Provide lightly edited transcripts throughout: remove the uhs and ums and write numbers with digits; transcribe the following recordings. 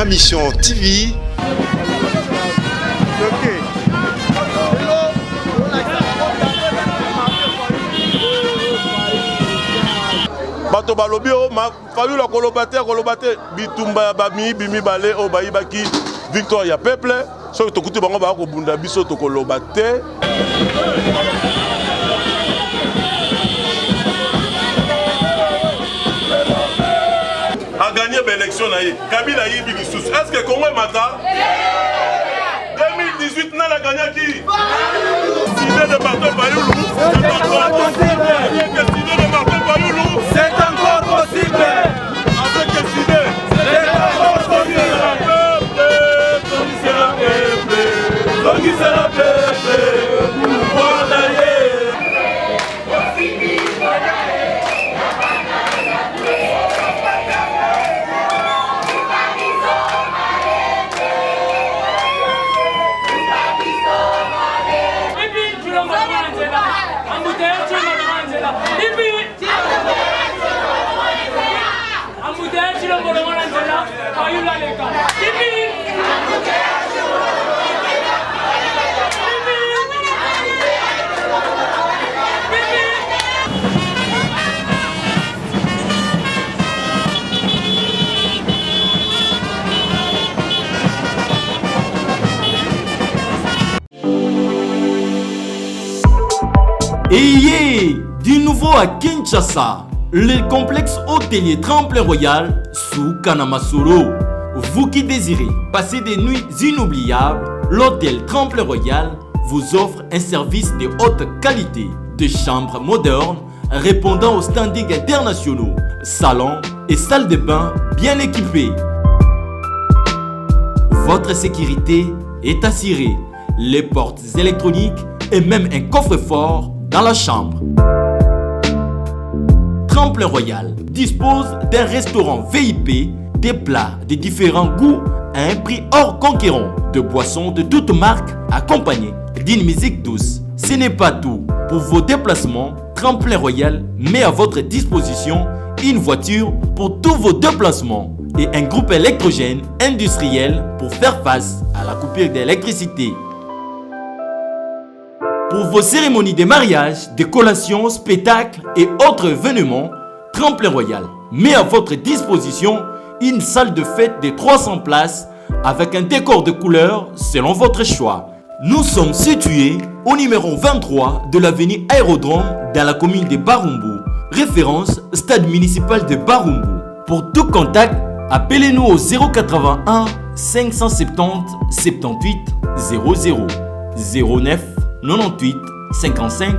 Mission TV. Bato balobi o ma fayu la kolobate bitumba bami bimi bale o bayibaki victoire ya peuple so to kuti bango ba ko bunda biso to kolobate a gagné l'élection na ye Kabila yibi lisusu est-ce que Congo mata 2018 na la gagné qui Sidé de bateau Bayoulou c'est encore possible. Avec le Sidé, c'est encore possible. Qui sera peuple, pouvoir d'aller. Ayez du nouveau à Kinshasa, le complexe hôtelier Tremplin Royal sous Kanamasolo. Vous qui désirez passer des nuits inoubliables, l'hôtel Tremplin Royal vous offre un service de haute qualité, de chambres modernes répondant aux standards internationaux, salons et salles de bain bien équipées. Votre sécurité est assurée, les portes électroniques et même un coffre-fort dans la chambre. Tremplin Royal dispose d'un restaurant VIP, des plats de différents goûts à un prix hors conquérant, de boissons de toutes marques accompagnées d'une musique douce. Ce n'est pas tout. Pour vos déplacements, Tremplin Royal met à votre disposition une voiture pour tous vos déplacements et un groupe électrogène industriel pour faire face à la coupure d'électricité. Pour vos cérémonies de mariage, de collations, spectacles et autres événements, Tremplin Royal met à votre disposition une salle de fête de 300 places avec un décor de couleurs selon votre choix. Nous sommes situés au numéro 23 de l'avenue Aérodrome dans la commune de Barumbu, référence stade municipal de Barumbu. Pour tout contact, appelez-nous au 081 570 78 00 09 98 55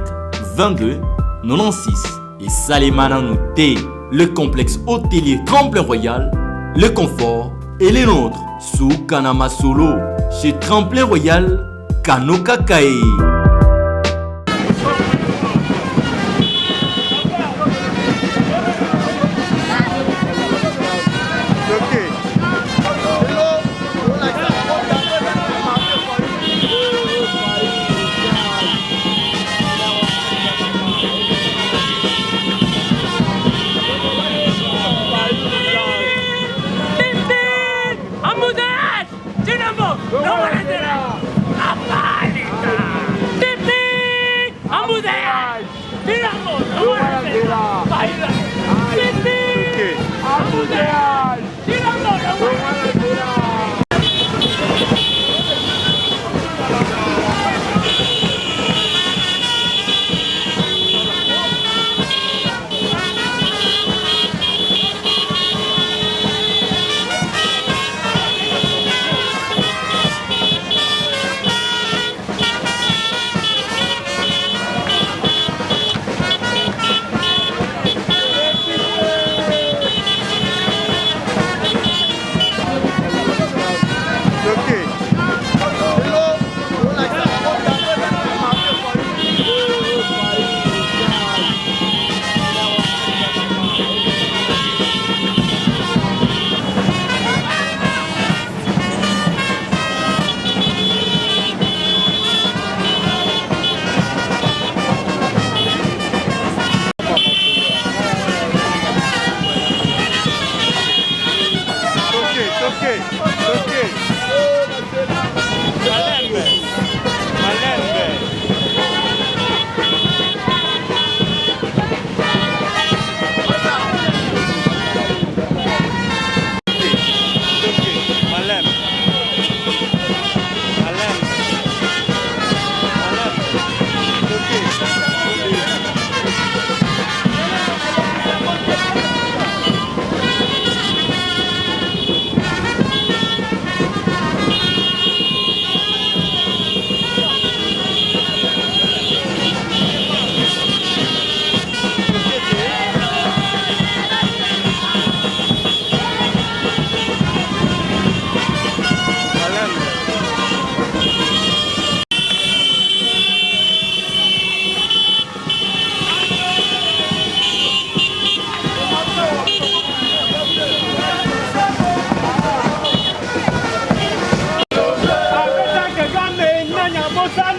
22 96 et Salimana Nouté, le complexe hôtelier Tremplin Royal, le confort et les nôtres sous Kanamasolo chez Tremplin Royal Kanokakae.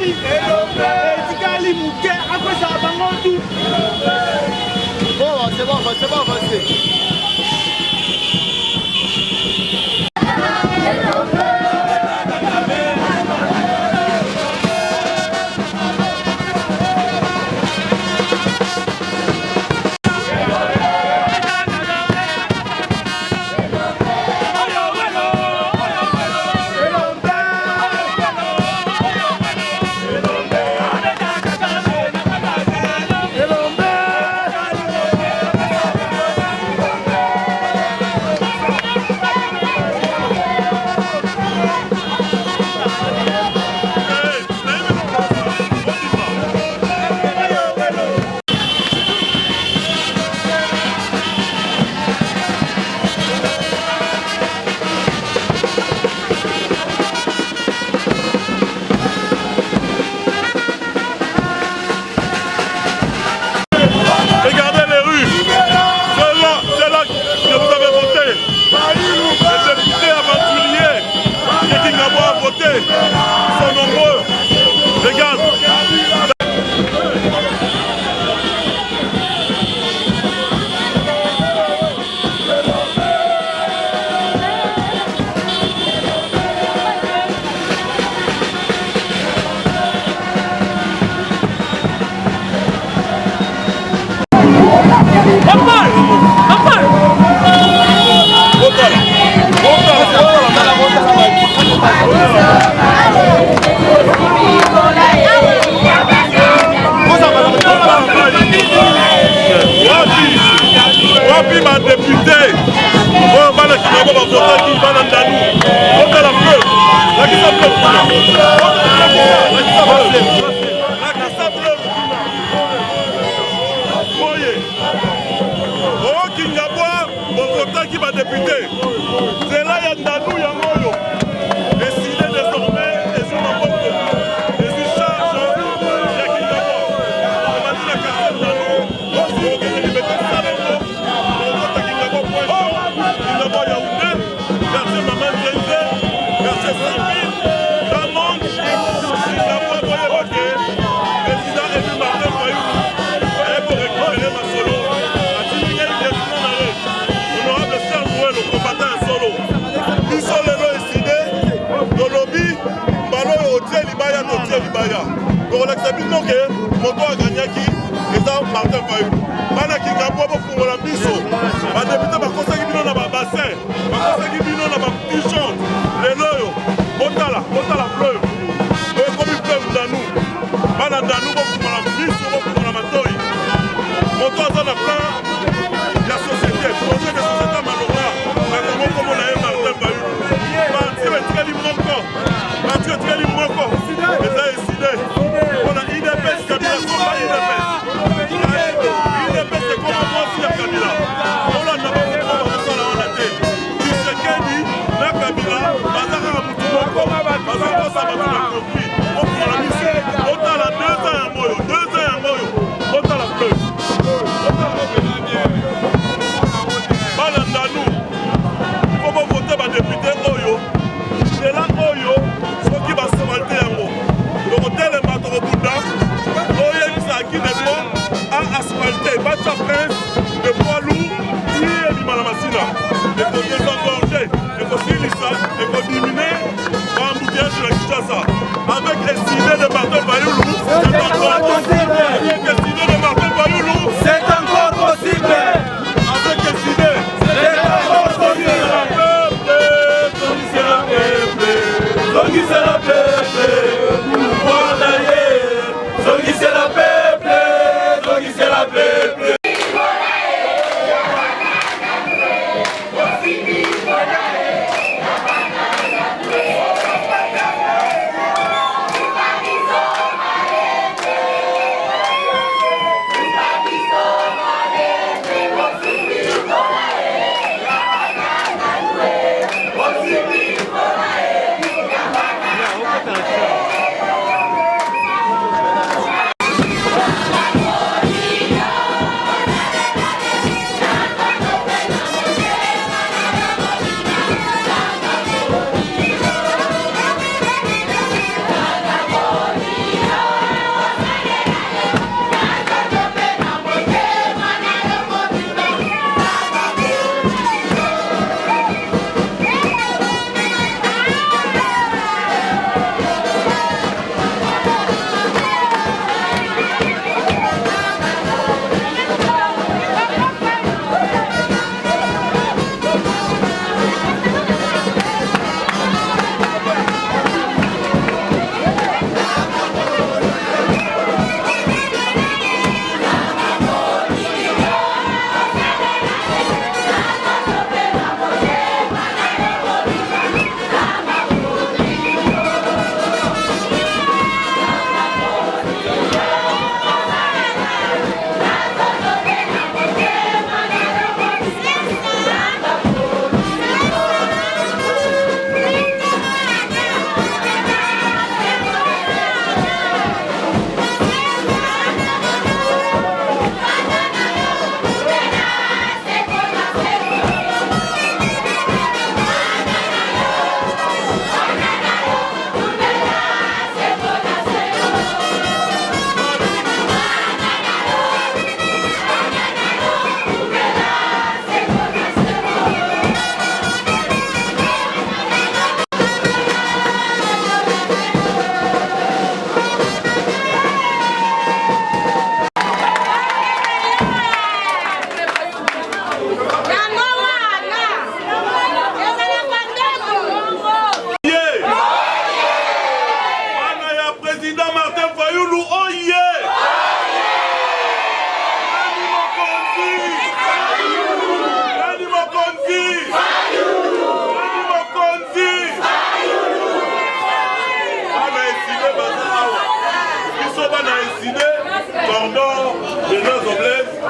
etikali muke akozala bango tu. Bon, c'est bon, avancez.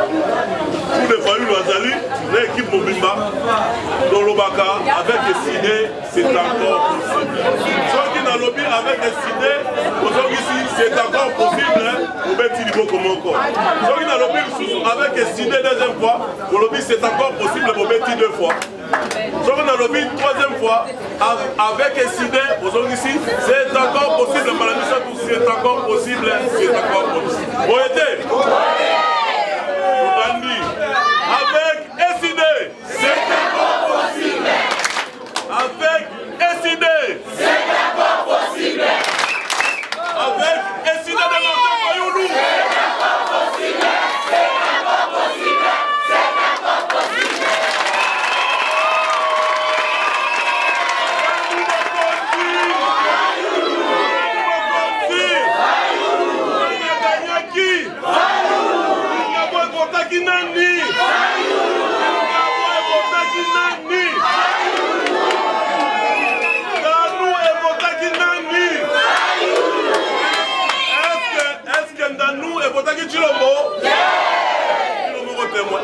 tous les familles Bazali, l'équipe Mobimba, dans l'Obaka, avec des ciné, c'est encore possible. Ceux qui n'ont lobby avec des ciné, ici, c'est encore possible, au petit niveau comme encore. Ceux qui n'ont lobby avec des ciné deuxième fois, au lobby c'est encore possible, au petit deux fois. Ceux qui n'ont lobby troisième fois, avec des ciné, ici, c'est encore possible, c'est encore possible, c'est encore possible. Vous aidez? Avec SID, c'est encore possible. Avec SID, c'est encore possible. Avec SID de Martin Fayoulou, c'est encore possible. C'est encore possible. C'est encore possible.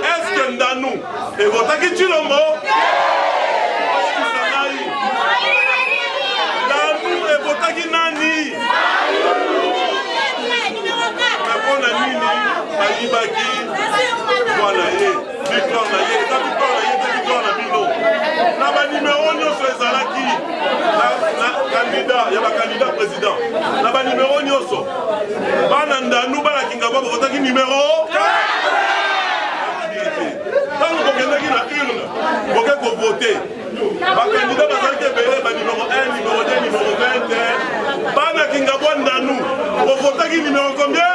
Est-ce que Ndanou et votaki Chilombo? Ndanou et votaki Nani? Napona nini? Ayibaki. Voilà, victoire na ye, victoire na bino. Na ba numéro nyonso ezalaki. Na candidat, ya ba candidat président. Na ba numéro nyonso. Bana Ndanou bana Kingaba votaki numéro 4. Quand vous avez une urne, vous pouvez voter. Les candidats numéro 1, numéro 2, numéro 20. Bana Kingabo Ndanou, vous votez qui numéro combien?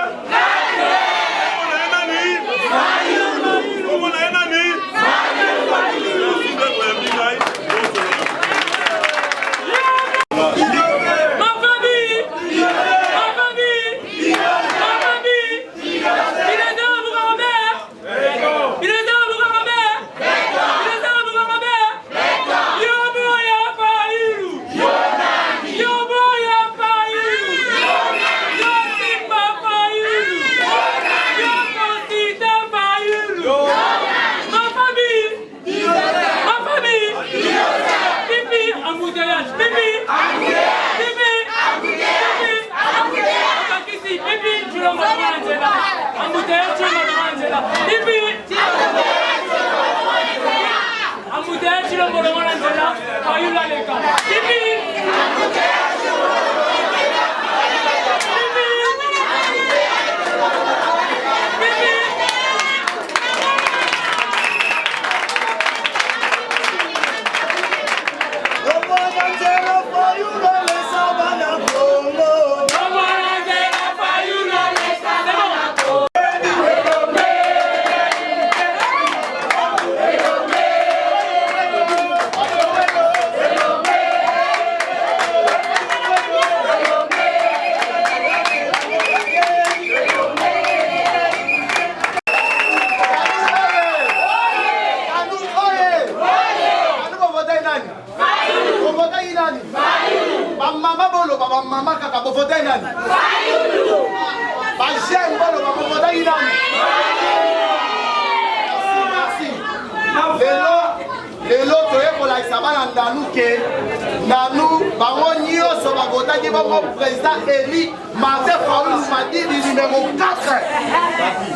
Président élu Martin Fayoulou Madi du numéro 4.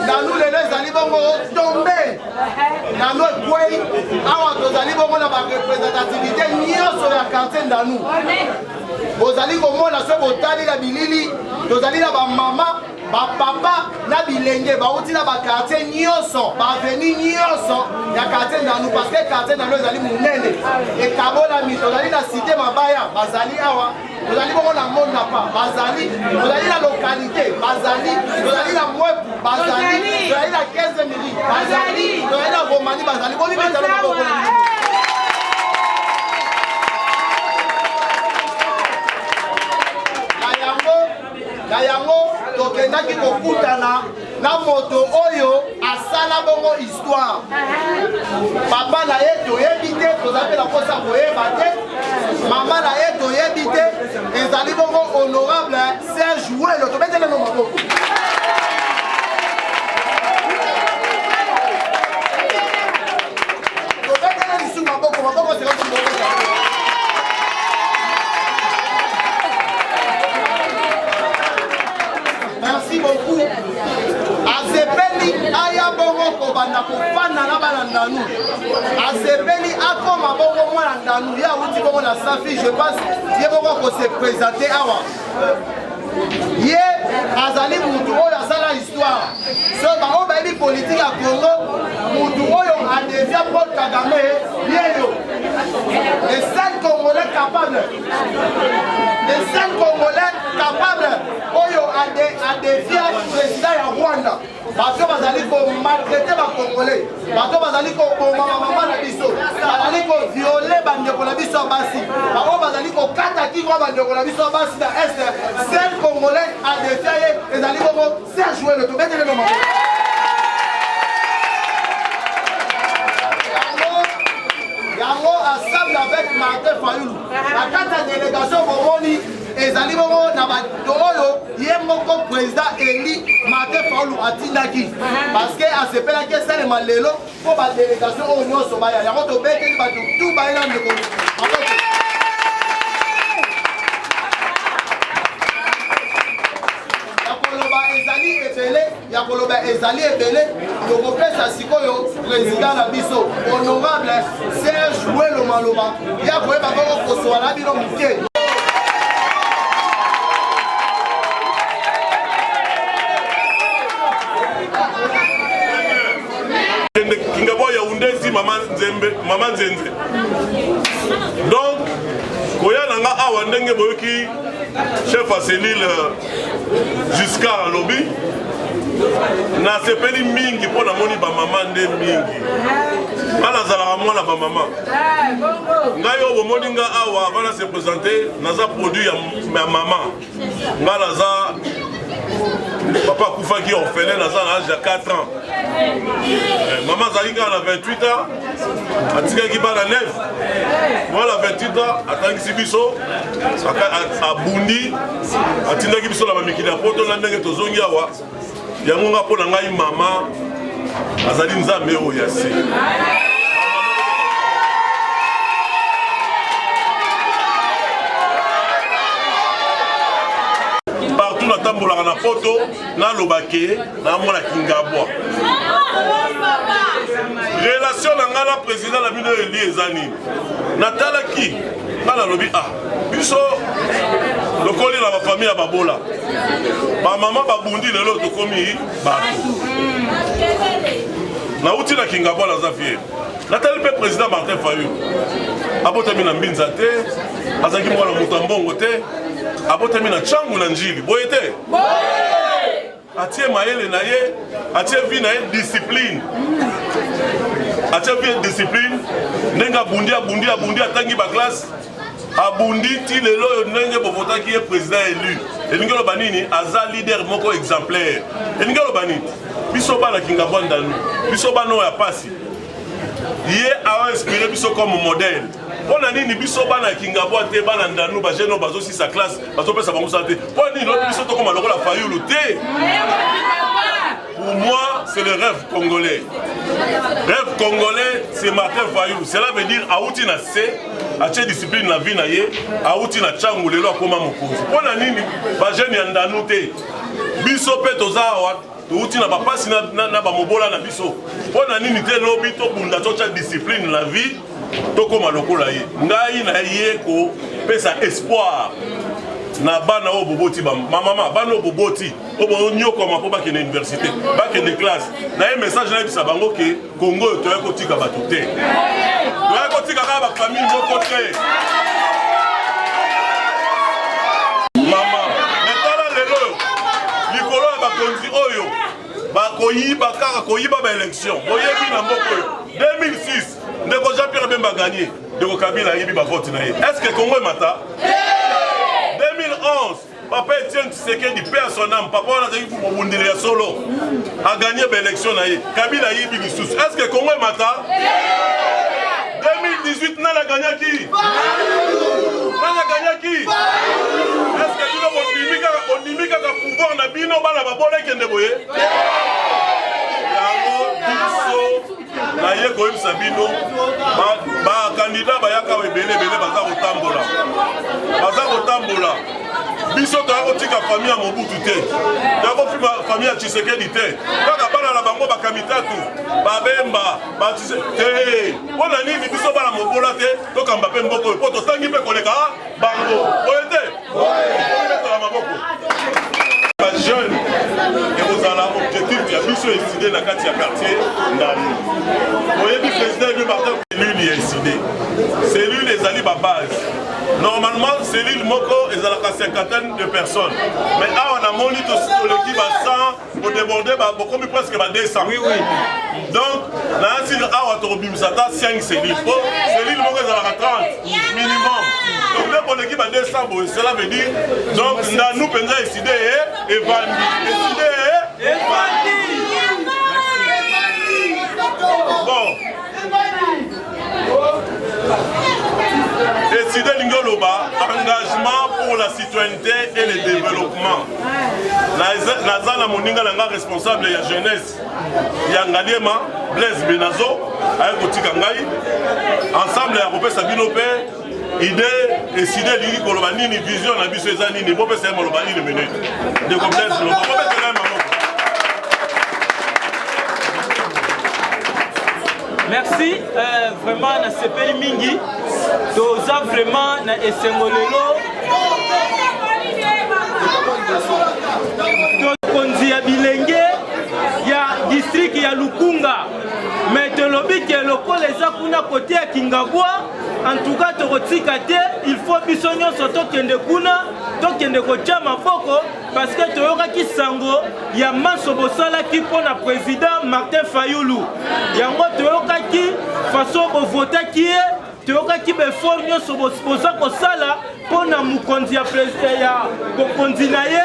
Nanou les deux allez tomber. Nanou Koué, awa tozali bongo na ba représentativité nyonso ya quartier Nanou. Bozali komona so botali na bilili, tozali na ba mama, ba papa na bilenge bauti na ba quartier nyonso, ba avenue nyonso ya quartier Nanou parce que quartier Nanou ezali munene. Et kabola mi tozali na cité Mabaya, bazali awa. Vous allez voir la monde n'a pas, Bazali, vous allez la localité, Bazali, vous allez la Mouep, Bazali, vous allez la 15 minutes, Bazali, vous allez la Romanie, Bazali, vous allez la Romanie. Kayango, tokendaki kokutana na moto oyo asala bongo histoire. Papa na ye toyebi te, tozape la posa koyeba te. Maman na ye toyebi te, ezali bongo honorable Serge Ouelo, tobetele no maboko. Ndanu. Asepeli akoma bongo mwana Ndanu. Ya uti bongo na Safi, je pense, ye bongo se présenter awa. Ye azali mutu oyo asala histoire. So bango bayebi politique ya Congo, mutu oyo adevia Paul Kagame yeyo. Les 5 Congolais capables. Les 5 Congolais capables oyo adevia président ya Rwanda. Bato bazali ko maltraiter ba Congolais. Bato bazali ko bomba mama na biso. Bazali ko violer bandeko na biso basi. Bato bazali ko kata kingo bandeko na biso basi na est. 5 Congolais adevia ye ezali ko faire jouer le tombé de moment. Yango ensemble avec Martin Fayoulou. La carte de délégation Bomoni ezali bongo na bato oyo ye moko président Eli Martin Fayoulou atindaki parce que asepelaki esalema lelo po ba délégation oyo nyonso baya yango tobeteli bato tu bayela ndeko yakoloba ezali ebele tokopesa sikoyo président na biso honorable Serge Welo Maloba ya koyeba koko kosola bino moke. Kingabo ya undesi mama nzenze. Donc koya nanga awa ndenge boyoki chef à cellule jusqu'à lobby na sepeli mingi po na moni ba mama nde mingi ala zala mwana ba mama ngayo bo moni nga awa bana se présenter naza produit ya mama ngala za papa kufa ki orphelin naza na âge de 4 ans maman zalinga na 28 ans atika ki bana 9 voilà 28 ans atangisi biso abundi atindaki biso na mamikili ya poto na ndenge tozongi awa yango nga pona ngai mama azali nzambe oyo ya se partout natambolaka na poto nalobake na mwana Kingabwa relation na nga na président na bino eli eza nini natalaki nga nalobi biso lokoli na bafamille ya babola bamama babundi lelo tokomi bato nauti na Kingabwa naza fier natali mpe président Martin Fayoulou abotami na mbinza te azalaki mwana moto ya mbongo te abotami na changu na njili boye te atie mayele na ye atie vi na ye discipline atie vi discipline ndenge abundi atangi baklasse abundi ti lelo oyo ndenge bovotaki ye président élu elingi oloba nini aza leader moko exemplaire elingi oloba nini biso bana Kingabwa Ndanu biso bana oyo ya pasi ye awa inspiré biso comme modèle pona nini biso bana Kingabwa te bana Ndanu ba jeune bazo si sa classe bazo pesa bango santé pona nini l'autre biso to comme lokola Fayoulou te. Pour moi c'est le rêve congolais. Rêve congolais c'est Martin Fayoulou. Cela veut dire aouti na se atie discipline na vie na ye aouti na changu lelo akoma mokonzi pona nini ba jeune ya Ndanu te biso pe tozawa touti na bapasi na bamobola na biso pona nini te lobi to bunda tocha discipline na vie tokoma lokola ye ngai na ye ko pesa espoir na bana o boboti ba mama bana o boboti o bo nyokoma po bakene université bakene classe na ye message na bisa bango ke Congo to yako tika bato te to yako tika ka ba famille moko te mama metala lelo likolo ya bakonzi oyo bakoyiba kaka koyiba ba élection boyebi na mboko 2006 ndeko Jean-Pierre Bemba gagné ndeko Kabila yibi ba vote na ye est-ce que Congo mata 2011 papa Etienne Tshisekedi paix à son âme papa on a dit pour bundile ya solo a gagné ba élection na ye Kabila yibi lisusu est-ce que Congo mata 2018 nana gagné qui nana gagné qui est-ce que bino ondimika ka pouvoir na bino bana babola kende boye na ye koyebisa bino bakandidat bayaka ebele baza kotambola biso tokotika famille ya Mobutu te tokofi famille ya Tshisekedi te kaka bana na bango bakamitato babemba te mpona nini biso bana mobola te tokamba mpe mboko oyo mpo totangi mpe koleka bango oyo te tola maboko bajeune ekozala objectif ya biso eside na kati ya quartier ndani oyebi président de Martin cellule ya eside cellule ezali babase normalement cellule moko ezalaka 50 de personnes mais awa na moni toleki ba 100 odébordé bokomi presque ba 200 oui oui donc na asile awa tokobimisa ta 5 cellules po cellule moko ezalaka 30 minimum donc nde koleki ba 200 boye cela veut dire donc ndanu mpenza eside evandi eside evandi bon Décider l'Ingoloba, engagement pour la citoyenneté et le développement. Nazana Moninga Langa responsable de la jeunesse. Yangaliema, Blaise Benazo, Ayokotikangai, ensemble à Robert Sabinope, idée, décider l'Ingoloba, ni vision, la vision, ni Bobé Semoloba, ni le minute. De complexe, le Bobé Merci, vraiment, na sepeli mingi, toza vraiment na esengolelo, tokonzi ya bilenge, ya district ya Lukunga, mais tolobi ke lokola eza kuna kote ya Kingabwa, en tout cas tokotika te, il faut biso nyonso tokende kuna, tokende kotia maboko, parce que toyokaki sango ya maso bosalaki mpona président Martin Fayulu. Yango toyokaki façon bovotaki ye, toyokaki befort nyonso boza kosala mpona mokonzi ya bokonzi na ye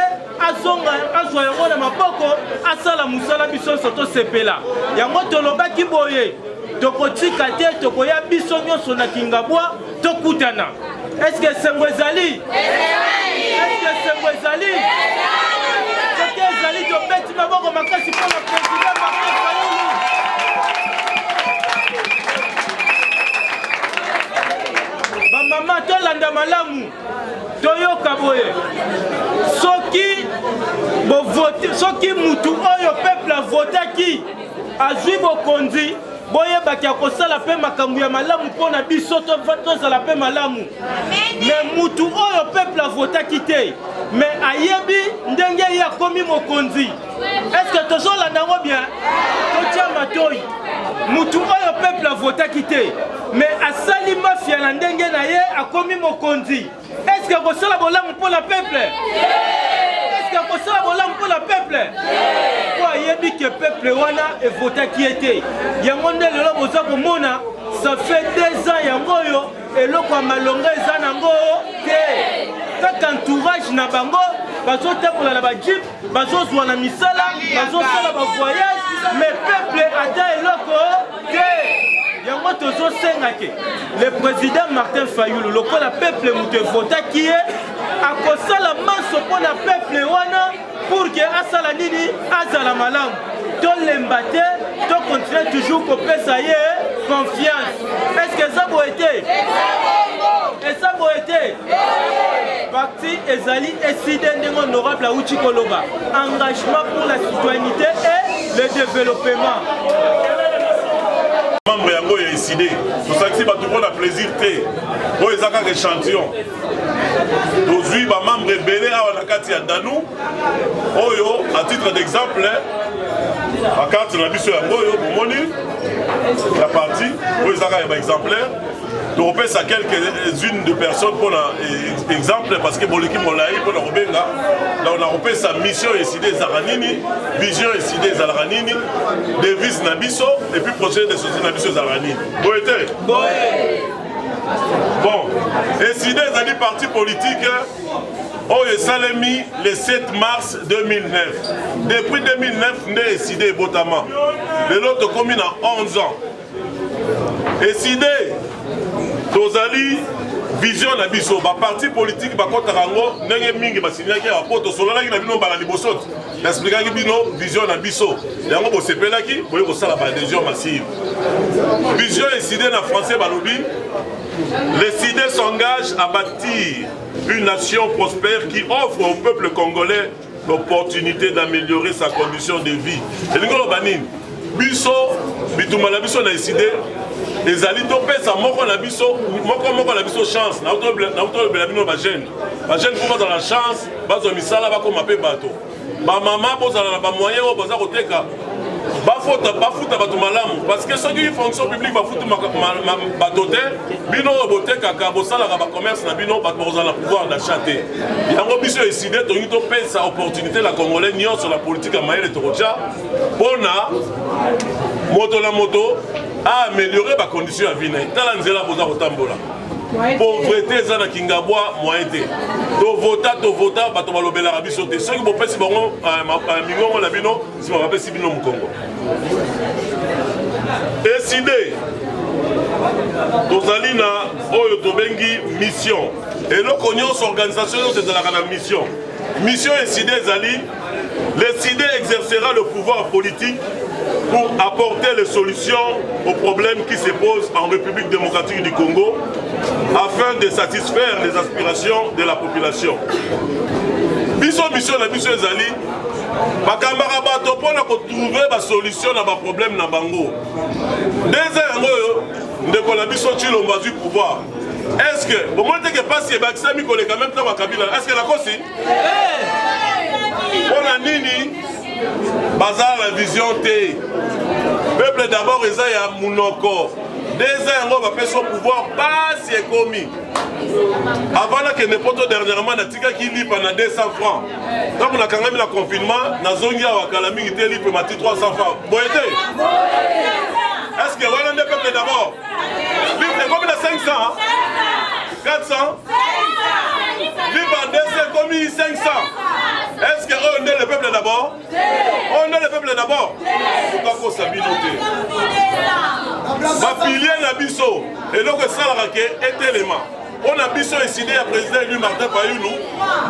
azwa yango na maboko asala mosala biso nyonso tosepela. Yango tolobaki boye tokotika te tokoya biso nyonso na Kingabwa tokutana. Est-ce que sengo ezali? Est-ce que sengo ezali? Soki ezali tobeti maboko makasi mpo na président Martin Fayulu. Bamama tolanda malamu toyoka boye soki mutu oyo peuple avotaki azwi bokonzi boyebaki akosala mpe makambo ya malamu mpona biso tozala mpe malamu mais mutu oyo peuple avotaki te mais ayebi ndenge ye akomi mokonzi. Est-ce que tozolanda yango bien? Totia matoi mutu oyo peuple avotaki te mais asali mafia na ndenge na ye akomi mokonzi. Est-ce que akosala bolamu mpo na peuple? Est-ce que akosala bolamu mpo na peuple? Po ayebi ke peuple wana evotaki ye te. Yango nde lelo boza komona ça fait 2 ans yango oyo eloko ya malonga eza nango te. Kaka entourage na bango bazotambola na bajip bazozwa na misala bazosala bavoyage mais peuple ata eloko te. Yango tozosenga ke le président Martin Fayulu lokola peuple mutu evotaki ye akosala maso mpo na peuple wana pour que asala nini azala malamu tolemba te tokontinue toujours kopesa ye confiance. Est-ce que ça boye te? Eza boye te? Parti ezali eside ndenge honorable auti koloba engagement pour la citoyenneté et le développement. Membre yango ya eside tosakisi bato mpona plaisir te oyo eza kaka échantillon tozwi bamembre ebele awa na kati ya ndanu oyo à titre d'exemple bakarte na biso yango oyo bomoni ya parti oyo eza kaka ya baexemplaire tokopesa quelques-unes de personnes mpona exemple parce que boleki molai mpona kobenga donc nakopesa mission eside ezalaka nini vision eside ezalaka nini devise na biso et puis projet de société na biso ezalaka nini boye te bon eside ezali parti politique oyo esalemi le 7 mars 2009 depuis 2009 nde eside ebotama lelo tokomi na 11 ans eside tozali vision na biso ba parti politique ba kota rango ndenge mingi ba signaki ya poto sololaki na bino bala liboso expliquaki bino vision na biso yango bo sepelaki boye ko sala ba adhésion massive vision décidée na français balobi les CIDE s'engagent à bâtir une nation prospère qui offre au peuple congolais l'opportunité d'améliorer sa condition de vie. Et nous avons dit, biso, bitumala biso na décidé, les alliés topesa moko na biso chance. Na auto belabino ba jeune pour dans la chance, bazo misala ba ko mape bato. Ba mama bozala na ba moyen o boza koteka. Bafuta bato malamu parce que ceux qui fonction publique bafuta batote bino boteka ka bosala ka ba commerce na bino bato bozala pouvoir d'achat te. Yango biso décidé to ngito pesa opportunité la congolais nyon sur la politique à maïle tokocha pona moto la moto a améliorer ba condition à vie na tala nzela boza kotambola. Pauvreté za na kingabwa moyete to vota bato balobela rabiso te soki bo pesi bango mingongo na bino si ba pesi bino mukongo décidé tozali na oyo tobengi mission eloko nyonso organisation nyonso ezalaka na mission décidé ezali le CIDE exercera le pouvoir politique pour apporter les solutions aux problèmes qui se posent en République démocratique du Congo afin de satisfaire les aspirations de la population. Biso mission na biso ezali bakambaka bato mpona kotrouver basolution na baproblème na bango. Deza yango ndeko na biso Tshilombo azwi pouvoir. Est-ce que au moins que pasi ebakisa mikolo quand même na Kabila est-ce que la kosi mpona nini bazala la vision te peuple d'abord eza ya munoko deza yango bapesa pouvoir pasi ekomi avant na kende poto dernièrement natikaki lipa na 200 francs donc nakangami na confinement nazongi awa kala mingi te lipe mati 300 francs boye te est-ce que wana nde peuple d'abord lipe ekomi na 500 400 lipa 200 ekomi 500. Est-ce qu'on est le peuple d'abord? On est le peuple d'abord. Pourquoi ça binoté? Ma pilier na biso et donc ça la est élément. On a biso décidé à président élu Martin Fayulu.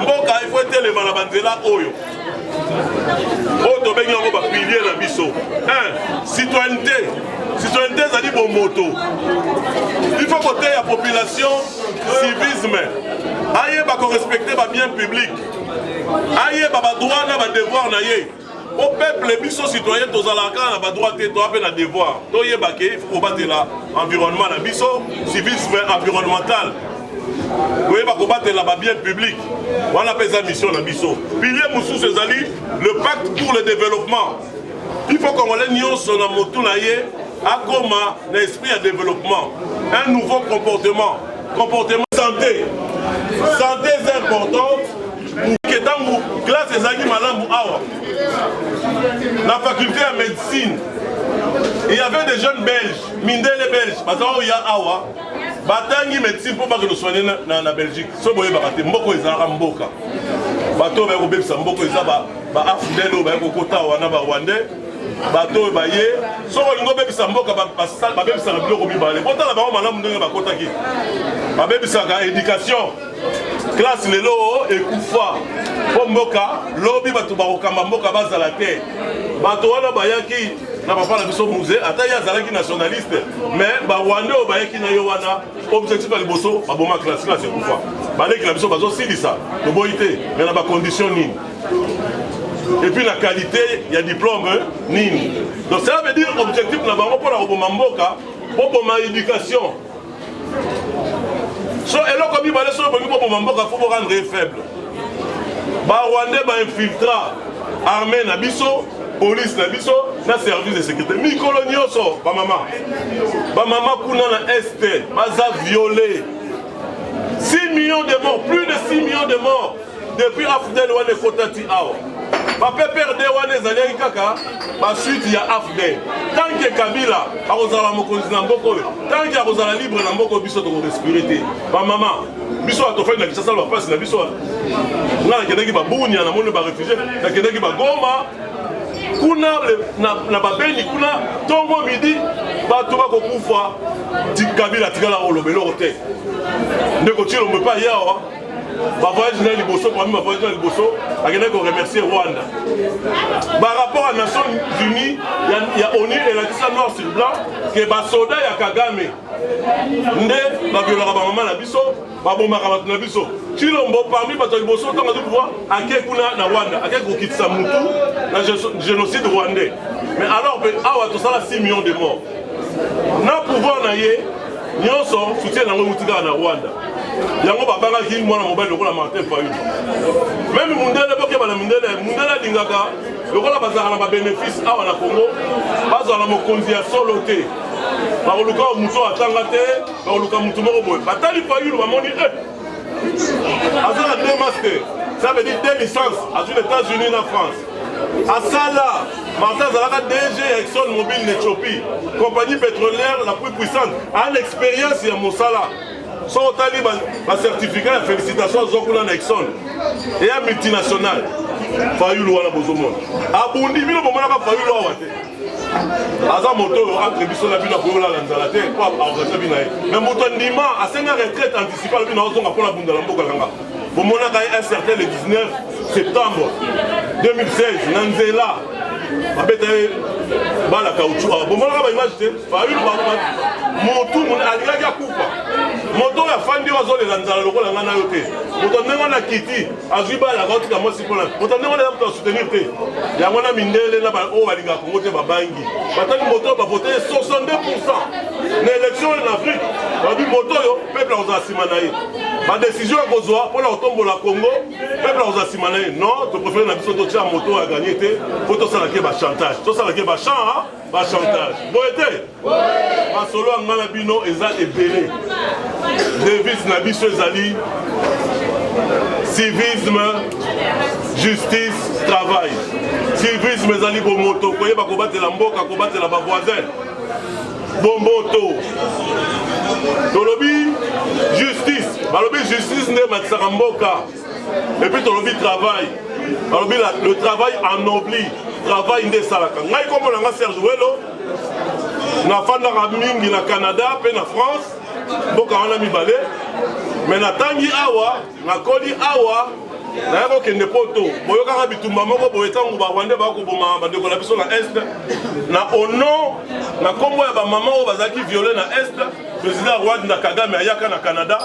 Mboka il faut être élément la bandela oyo. Oto bengi ngo ba pilier na biso. Citoyenneté. Citoyenneté ça dit bon moto. Il faut côté la population civisme. Aïe ba ko respecter ba bien public. Aïe baba droit na ba devoir na ye au peuple biso citoyen tozalaka na ba droit te to ape na devoir to yeba ke il faut battre la environnement na biso civisme environnemental to yeba ko battre la ba bien public wana pesa mission na biso pilier mususu ezali le pacte pour le développement. Il faut qu'on ait nyonso na motu na ye akoma na esprit de développement, un nouveau comportement santé est importante. Classe ezaki malamu awa la faculté de médecine il y avait des jeunes belges mindele belges bazao ya awa batangi médecine pour ba que nous soigner na Belgique so boye bakate mboko ezara mboka bato ba ko bebisa mboko ezaba ba afdelo ba ko kota wana ba Rwandais bato ba ye so ko bebisa mboka ba bebisa na biloko mibale bota la ba malamu ndenge ba kota ki ba bebisa ka éducation classe lelo ekufa po mboka lobi bato bakokamba mboka bazala te bato wana bayaki na papa na biso musée ata ye azalaki nationaliste mais barwandais oyo bayaki na yo wana objectif ya liboso baboma classe ekufa baleki na biso bazosilisa toboyi te mais na bacondition nini et puis la qualité ya diplôme nini donc cela veut dire objectif na bango mpona koboma mboka boboma éducation. So eloko mibale so bongi boboma mboka fo bo rendre faible. Ba Rwandais ba infiltra armée na biso, police na biso, na service de sécurité. Mikolo nyonso ba mama kuna na este, baza violé. 6 millions de morts, plus de 6 millions de morts depuis Afdel wane kotati awa. Ba PPRD wane zali kaka ba suite ya Afdel. Tant que Kabila akozala mokonzi na mboko, tant que akozala libre na mboko biso to respirer te. Ba mama biso atofai na Kinshasa ba passe na biso. Na kendeki ba bunya na moni ba réfugié, na kendeki ba Goma. Kuna na ba Beni kuna tongo midi bato bakokufa Kabila tikala olobelo ote ndeko tshilo mbe pa yawa ba voyage na liboso parmi ba voyage na liboso akena ko remercier Rwanda par rapport à Nations Unies ya ONU et la kisa noir sur blanc que ba soda ya Kagame nde ba violera ba mama na biso ba bomaka bato na biso Chilombo parmi bato liboso tanga du pouvoir akekuna na Rwanda akeko kitsa mutu na génocide rwandais mais alors awa to sala 6 millions de morts na pouvoir na ye nyonso soutien nango mutika na Rwanda yango babanga ki mwana mobile lokola Martin Fayulu même mundele boke bana mundele lingaka lokola bazala na ba bénéfice awa na Congo bazala mokonzi ya solo te bakoluka muto atanga te bakoluka mutu moko boye batali Fayulu bamoni azala 2 masters ça veut dire 2 licences à les États-Unis na France Asala Martin Zalaka DG Exxon Mobil Ethiopie compagnie pétrolière la plus puissante a l'expérience ya Mosala son tali ba certificat de félicitations zokuna na Exxon et à multinationale Fayulu wana bozomona abundi bino bomona ka Fayulu awate aza moto entre biso na bino ko la nzala te ko organiser bino mais moto ndima asenga retraite anticipée bino ozonga pona bunda la mboka langa bomona ka un certain le 19 septembre 2016 na nzela babeta bala caoutchouc bomona ba image te Fayulu moto mon alingaki akufa moto ya fandi ozolela nzala lokola ngana yo te moto ndenge na kiti azwi bala kotika mosi pona moto ndenge na pour soutenir te yango na mindele na ba o balinga Congo te babangi bataki moto ba voter 62% na élection en Afrique babi moto yo peuple ozasima na ye ba décision ekozwa pour la otombola Congo peuple ozasima na ye non to préfère na biso to tia moto a gagner te faut to sala ke ba chantage to sala ke ba chant ba chantage boete masolo ngana bino eza ebele devise na biso ezali civisme justice travail civisme ezali bomoto koyeba kobatela mboka kobatela ba voisin bomboto tolobi justice balobi justice nde matisaka mboka et puis tolobi travail balobi le travail ennoblit travail nde esalaka ngai kombo na nga Serge Welo nafandaka mingi na Canada pe na France mboka wana mibale mais natangi awa nakoli awa naya kokende poto boyokaka bitumba moko boye ntango barwande bakoboma bandeko na biso na este na ono na kombo ya bamama oyo bazalaki viole na este président Rwanda Kagame ayaka na Canada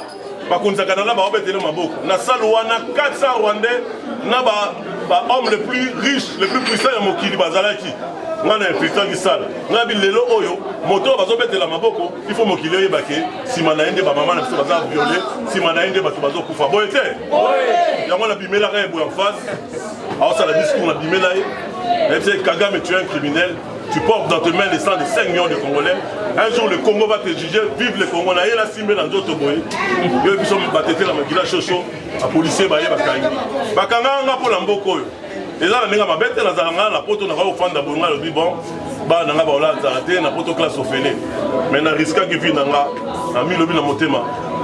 bakonzi ya Canada baobetele maboko na salle wana 400 rwandais na ba homme le plus riche le plus puissant ya mokili bazalaki ngana infiltrant qui sala ngabi lelo oyo moto bazobetela maboko il faut mokili oyebake sima na ende ba mama na biso baza violé sima na ende bato bazokufa boye te yango na bimela ka ebo en face alors ça la discours na bimela et c'est Kagame, tu es un criminel, tu portes dans tes mains les sangs de 5 millions de Congolais. Un jour le Congo va te juger, vive le Congo. Na yela simbe dans d'autres boys. Yo biso batete la makila chocho, a policier baye bakangi. Bakanga nga pour la mboko yo. Et là, la ma bête, la poto n'a pas au fond d'abonnement, le bon, bah, n'a pas la zaraté, n'a pas classe au fêlé. Mais n'a risqué qui vit dans la, a mis le but dans mon thème.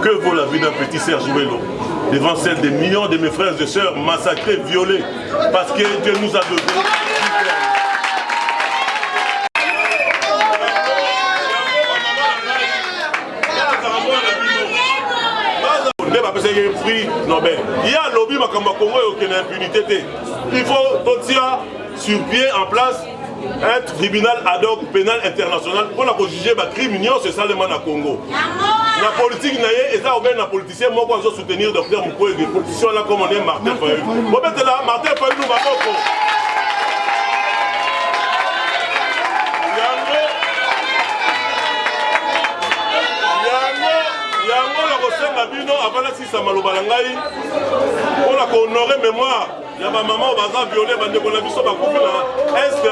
Que vaut la vie d'un petit Serge Welo devant celle des millions de mes frères et sœurs massacrés, violés, parce que Dieu nous a donné. Prix Nobel. Il y a un lobby Makamba Congo qui a impunité. Il faut tout sur pied en place un tribunal ad hoc pénal international pour juger les crimes c'est ça le man à Congo. La politique et ça la politicien moi quand je soutenir docteur Mukwege les politiciens là comme on est Martin Fayulu. Bon ben là Martin Fayulu va pas. Avant la sisa malobalangai pour la honorer mémoire il y a ma maman baza violé bande ko na biso ba couple na est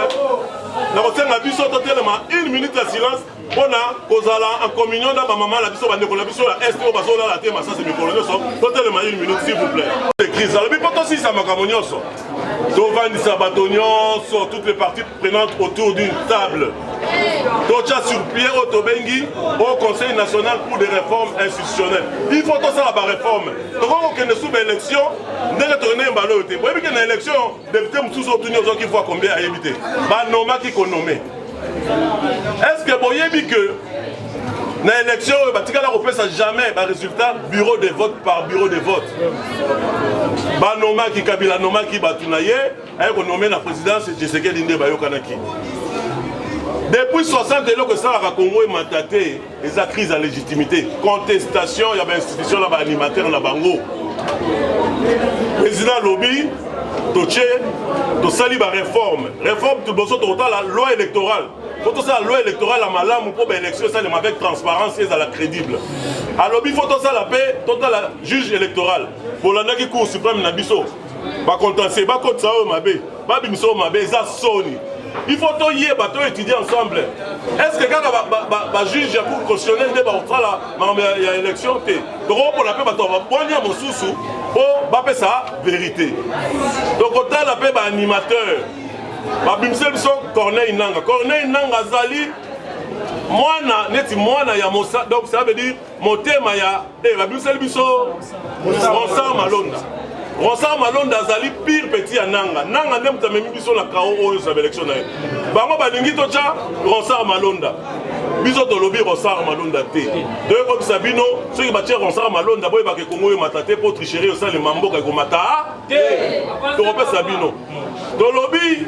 na kotenga biso totelema 1 minute de silence pona kozala en communion na ba maman la biso bande ko na biso la est o bazola la tema ça c'est mikolonyo so totelema 1 minute s'il vous plaît les crises alors poto si ça makamonyo so Tovani Sabatonio sont toutes les parties prenantes autour d'une table. Tocha sur pied au Tobengi au Conseil national pour des réformes institutionnelles. Il faut tout ça la réforme. Donc on a sous élection, on a retourné un ballon. Vous voyez qu'il y a une élection, député tous obtenus qui voient combien à éviter. Bah non qui qu'on nommé. Est-ce que vous voyez que dans l'élection, on ne peut jamais un résultat bureau de vote par bureau de vote. Banoma qui Kabila Noma qui Batunaye, on nommé la présidence Tshisekedi Nde Bayokanaki. Depuis 60 ans que ça a Congo est mandaté, les crises à légitimité, contestation, il y avait une institution là-bas, animateur là Bango. Président Lobby, Toché, Tosali ba réforme tout le monde la loi électorale. Faut ça la loi électorale à malam pour l'élection ça avec transparence et à la crédible. À Lobby faut ça la paix, total la juge électoral. Pour la qui cour suprême na biso. Ba contenter, ba contre ça mabe, ba bimiso mabe za soni. Il faut étudier ensemble. Est-ce que quand le juge pour constitutionnel de l'élection, pour la paix, pour sa vérité. Donc, autant la paix, animateur. Corneille Nanga. Corneille Nanga Zali, donc ça veut dire mon thème, Malonda. Ronsard Malonda Zali pire petit à Nanga. Nanga n'aime ta même mission la KO sur l'élection. Bango Balingi Tocha, Ronsard Malonda. Biso to lobby Ronsard Malonda T. Deux comme Sabino, ceux qui battent Ronsard Malonda, boy baké Congo et Matate pour tricherer au sein de Mambo Kakomata. T. Toropé Sabino. Dans le lobby,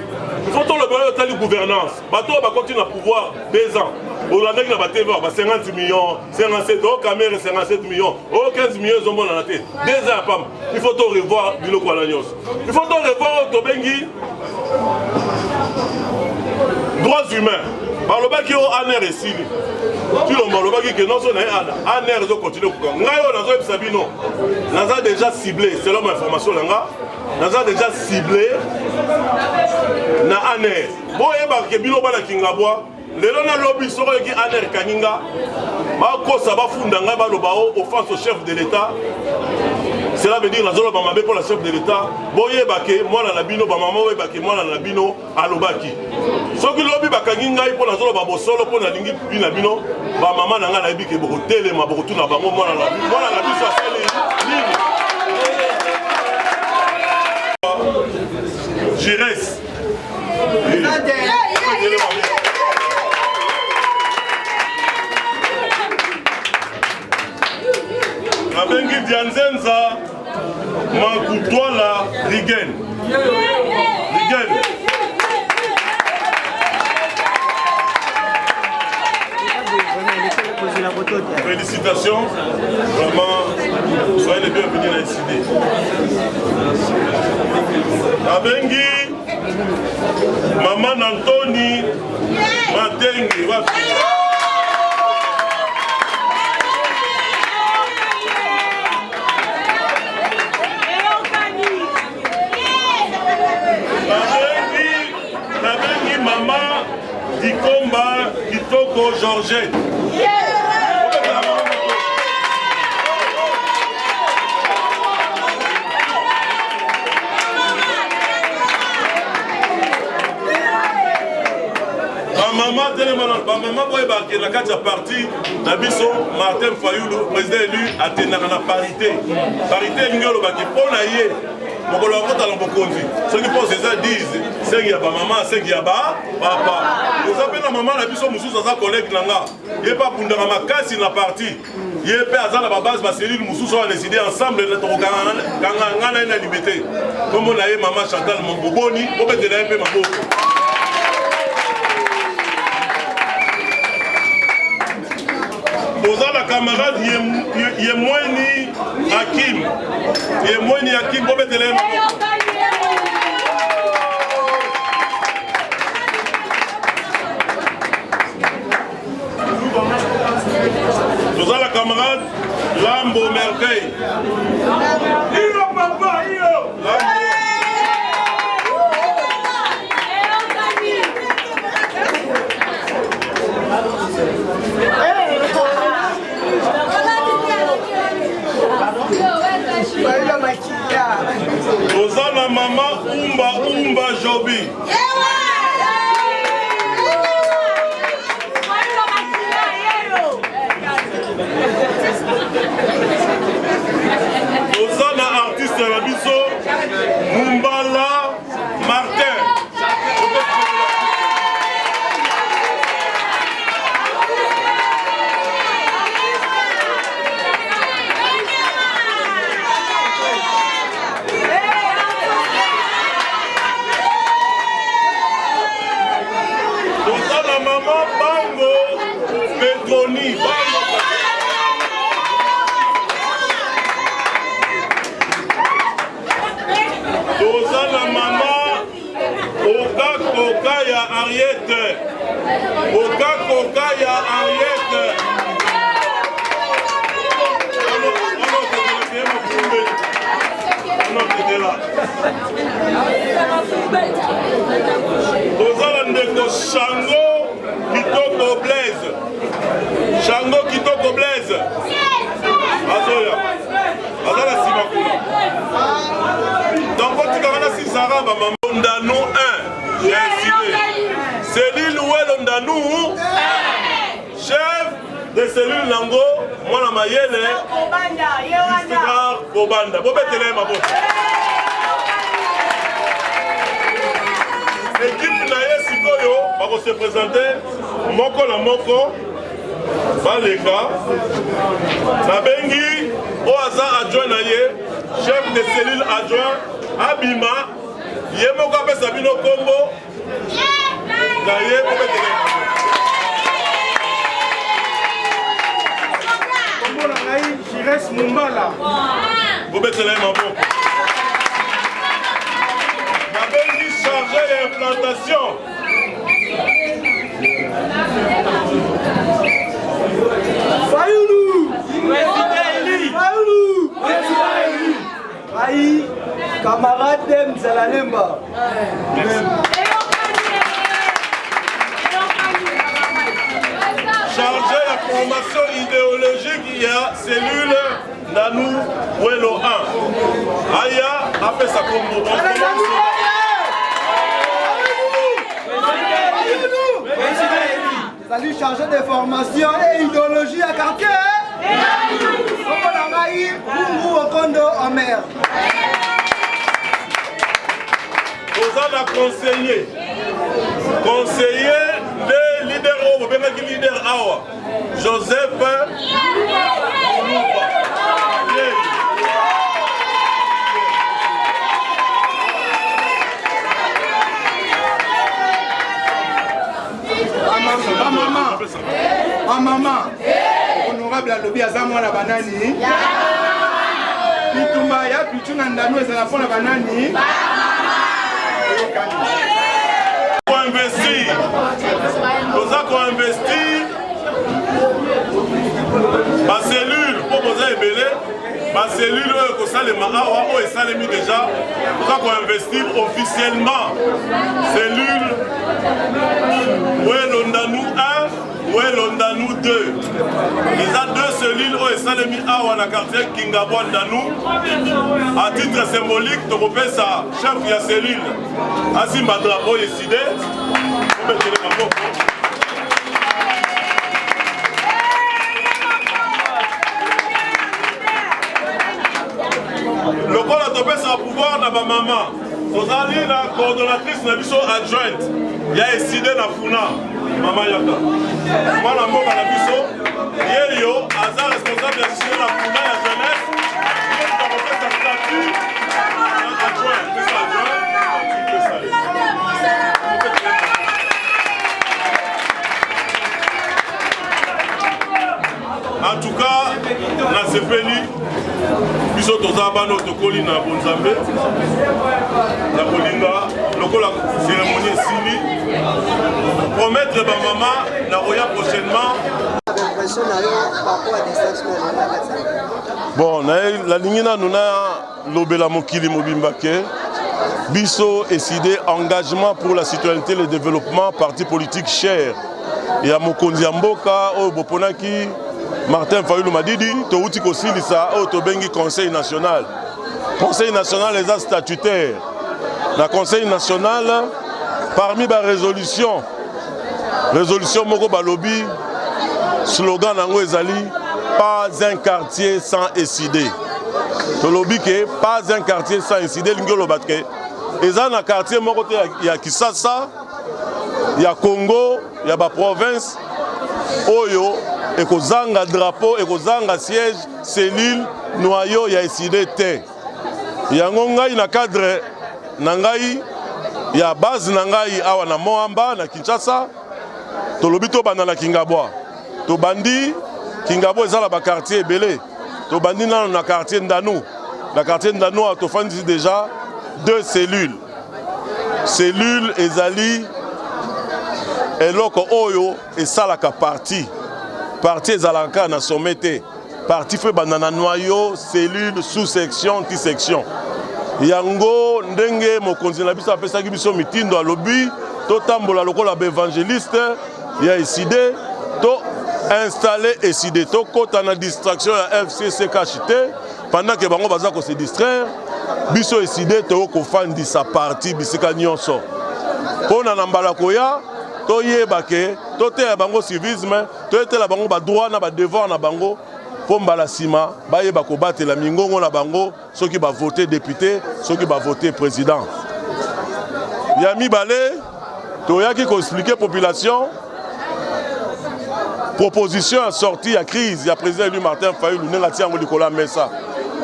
il faut que le bureau de gouvernance. Bateau va continuer à pouvoir 2 ans. Au lendemain, il va avoir 50 millions, 57 millions, 57 millions, 15 millions, ils ont bon dans la tête. 2 ans, il faut revoir Bilo Kualanios. Il faut revoir Tobengi. Droits humains. Par le bas qui est en air ici. Tu le vois, le bas qui est non, c'est en air, ils ont continué. Nous avons déjà ciblé, selon ma information, nous avons déjà ciblé na aner. Bon, il y a des gens qui ont les lobby sont qui aner kaninga. Mako sabafundanga balobao offense au chef de l'État. Cela veut dire la zone bamabé pour la chef de l'État. Boye bake moi na labino bamama we bake moi na labino alobaki. So ki lobby bakaninga pour la zone babosolo pour na lingi bina bino bamama nanga na bike boko tele ma boko tuna bango moi na labino moi na labino asali nini. Jires. Abengi Dianzenza Mankutwala Rigen. Rigen. Félicitations. Vraiment, soyez les bienvenus à ici. Abengi Maman Anthony Matengi. Maman Dikomba Kitoko Georgette. Maman boy barke na kati ya parti na biso Martin Fayulu président élu atendaka na parité. Parité ngolo baki pona ye. Mokolo akota na bokonzi. Ceux qui posent ça disent c'est qu'il y a pas maman, c'est qu'il y a pas papa. Vous appelez la maman na biso mususu za collègue nanga. Il pas pundaka makasi na parti. Il peut azala ba base ba cellule mususu on a décidé ensemble de tokanga ngana na liberté. Comme on a eu maman Chantal Mamboboni, on peut te la paix maboko. Oza la camarade Yemweni Hakim. Yemweni Hakim, pour mettre les Oza la camarade Lambo Merveille. Io papa, io. Ozana mama Umba Jobi. Ozana artiste la biso Mumbala Martin. Koka ya Ariette. Tozala ndeko Shango Kitoko Blaise. Shango Kitoko Blaise. Azoya. Azala Simakuna. Donc quand tu as si Zara ba Ndano 1. J'ai décidé. Cellule Ouel Ndano. Chef de cellule Nango, moi la mayele. Kobanda. Bobetele mabo. Équipe naye sikoyo va se présenter moko la moko baleka nabengi o aza adjoint naye chef de cellule adjoint abima yemoko apesa bino kombo naye bobetele kombo na ngai Jires Mumbala bobetele maboko chargé d'implantation. Fayoulou Aïe, camarade Dem Zalalemba. Chargé de formation idéologique, il y a cellule Nanou Welo 1. Aya a fait sa combo. Salut chargé de formation et idéologie à quartier. Vous au condo en mer. Vous avez conseiller de leader au leader Awa Joseph maman, honorable alobi azamwa na banani. Pitumba ya pichuna ndanu ezala pona banani. Pour investir, nous avons investi ma cellule pour vous ébeler, ma cellule que ça les maawa ou ça les mis déjà, nous avons investi officiellement cellule Ouelondanou 1. Ouelondanou 2. Ils ont deux cellules où ils sont mis à la quartier Kingabwa Ndanou. À titre symbolique, tu peux ça, chef de la cellule. Azim Badrapo décidé. Le corps a topé sa pouvoir dans ma maman. Vous allez la coordonnatrice de la mission adjointe. Il y a décidé la Funa. Maman Yaka. Moi, la mort à la mission. Yéyo, Aza responsable de la mission de la Funa et la jeunesse. Il est dans sa statut adjoint. C'est ça, adjoint. En tout cas, dans ce pays, biso tozaba no tokoli na bonzambe na kolinga lokola cérémonie esili promettre ba mama na roya prochainement. Bon, la ligne na nuna lobela mokili mobimba ke biso décidé engagement pour la citoyenneté et le développement parti politique cher et à mokonzi mboka o boponaki Martin Fayoulou Madidi, Touti Kosilisa, Otobengi Conseil national. Conseil national les statutaires. La Conseil national, parmi les résolutions, Moko Balobi, slogan Nango Ezali, pas un quartier sans SID. Tolobi ke pas un quartier sans SID, Lingolo Batke. Et dans un quartier, il y a Kisasa, il y a Congo, il y a la province, Oyo. Et kozanga drapeau, et kozanga siège, cellule, noyau, ya SID te. Yango ngai na cadre nangai, ya base nangai awa na Moamba, na Kinshasa, tolobi to banda na Kingabwa. To bandi, Kingabwa ezala ba quartier ebele. To bandi na quartier Ndanou. La quartier Ndanou a tofandi déjà 2 cellules. Cellule ezali eloko oyo esalaka parti ezalaka na sommet te parti fe bandana noyau cellule sous-section anti-section yango ndenge mokonzi na biso apesaki biso mitindo alobi totambola lokola baévangéliste ya eside to installer eside to kota na distraction ya FCCKHT pendant que bango baza ko se distraire biso eside to kofandisa parti bisika nyonso pona na mbala koya to yeba ke to te bango civisme to te la bango ba droit na ba devoir na bango po mbala sima ba yeba ko batela mingongo na bango soki ba voter député soki ba voter président ya mibale to yaki ko expliquer population proposition à sortie à crise ya président élu Martin Fayulu nenga tiango likola mesa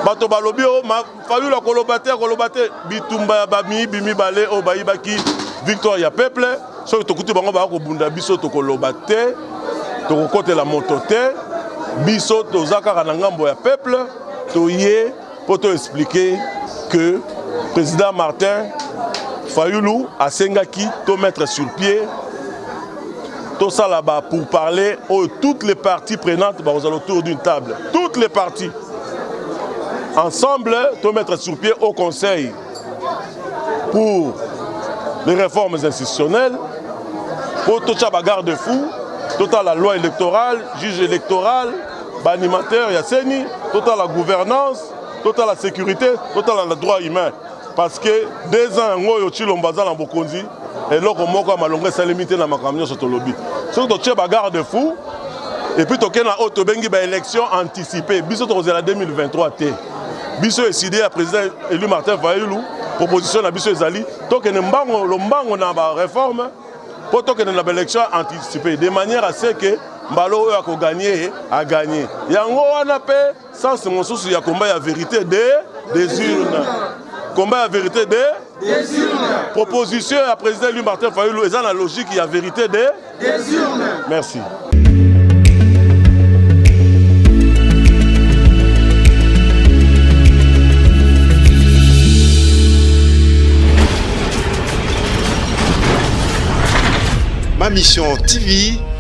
bato balobi o Fayulu kolobate bitumba bami bimibale o bayibaki victoire ya peuple so to kuti bango ba ko bunda biso to kolobate to kokotela moto te biso to zakaka na ngambo ya peuple to ye pour te expliquer que président Martin Fayulu a sengaki to mettre sur pied tout ça là-bas pour parler aux toutes les parties prenantes autour d'une table. Toutes les parties. Ensemble, tout mettre sur pied au Conseil pour les réformes institutionnelles, pour tout ça garde-fou, tout la loi électorale, juge électoral, animateur, Yasseni, tout la gouvernance, tout la sécurité, tout le droit humain. Parce que 2 ans, on a en Bokonzi, et là, on a malgré sa limité dans ma camion sur le lobby. Surtout, tu as garde fou, et puis tu as une élection anticipée. Biso tu as 2023 T. Biso est décidé à président élu Martin Fayulu, proposition à Biso Ezali, tu as une réforme pour une élection anticipée, de manière à ce que Mbalo a gagné, a gagné. Il y a un appel, sans ce mot, il y a combat la vérité des urnes. Combat la vérité des urnes. Proposition à président élu Martin Fayulu, et dans la logique, il y a vérité des urnes. Merci. Ma mission TV